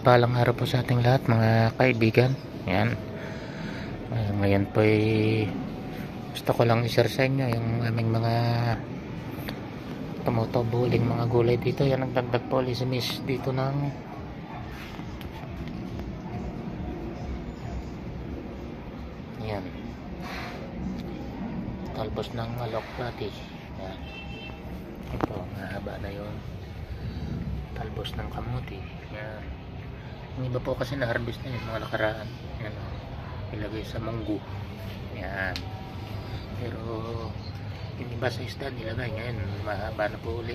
Mapagpalang araw po sa ating lahat mga kaibigan. Yan. Ngayon po ay gusto ko lang i-share sa inyo yung aming mga tumutubuling mga gulay dito. Yan, nagdagdag po ulit si Miss dito ng yan, talbos ng alokbati. Yan. Ito, mahaba na yun. Talbos ng kamuti. Yan. Yung iba po kasi na-harvest na yun mga nakaraan. Yan, ilagay sa munggo. Yan. Pero yung iba sa isda nilagay ngayon mahaba na po uli.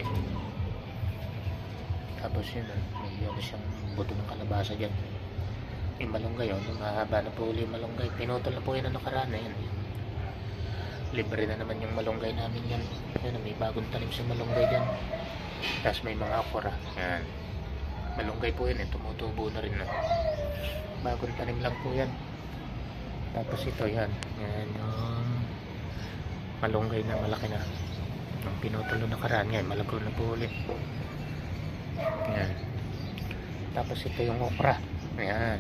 Tapos yun, may yun siyang buto ng kalabasa dyan. Yung malunggay yun, mahaba na po uli yung malunggay. Pinutol na po yun na nakaraan na yan. Libre na naman yung malunggay namin yan. Yan, may bagong tanim sa malunggay dyan. Tapos may mga okra. Yan. Malunggay po yun, tumutubo na rin na. Bagong tanim lang po yan. Tapos ito yan. Yan yung malunggay na malaki na. Yung pinutol na nakaraan yan, malago na po ulit. Yan. Tapos ito yung okra. Yan.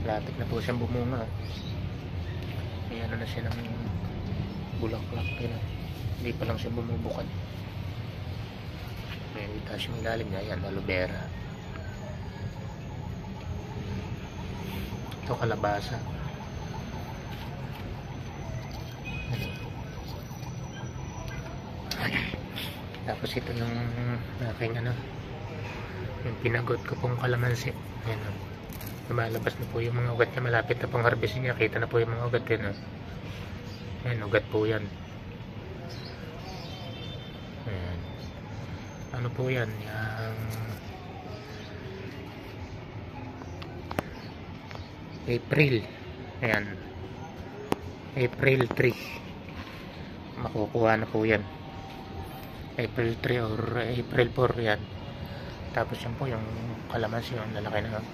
Lapit na po siyang bumunga. Ayan na siya ng bulaklak. Hindi pa lang siya bumubukad. May itas yung ilalim niya. Ayan, aloe vera. Ito kalabasa. Tapos ito yung aking yung pinagot ko pong kalamansi. Ayan, lumalabas na po yung mga ugat niya. Malapit na pong harvest niya. Kita na po yung mga ugat yan. Ayan, ugat po yan. Ayan. Ano po yan? Yung April. Ayan. April 3. Makukuha na po yan. April 3 or April 4 yan. Tapos yan po yung kalamansi, yung lalaki na yun.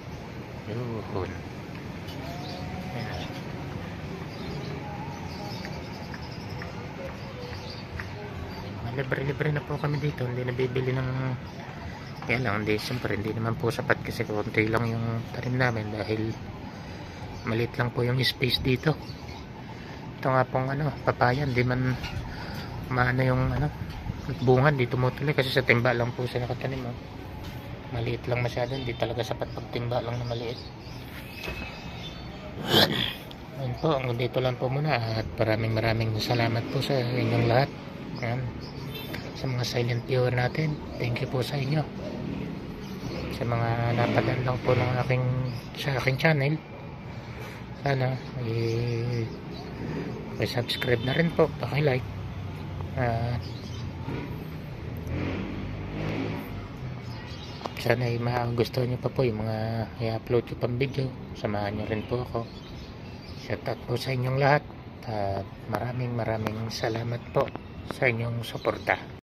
Ayan. Libre-libre na po kami dito. Hindi nabibili ng kaya lang, siyempre hindi naman po sapat kasi konti lang yung tanim namin dahil maliit lang po yung space dito. Ito nga pong papaya, hindi man maano yung bunga, di tumutuloy kasi sa timba lang po siya nakatanim. Maliit lang masyado, hindi talaga sapat pag timba lang na maliit. Ayun po, dito lang po muna at maraming salamat po sa inyong lahat. Ayan. Sa mga silent viewer natin, thank you po sa inyo. Sa mga napadaan lang po ng sa aking channel, sana subscribe na rin po, paki-like. Sana magustuhan nyo pa po yung mga i-upload ko pang video. Samahan nyo rin po ako. Shoutout po sa inyong lahat at maraming salamat po sa inyong suporta.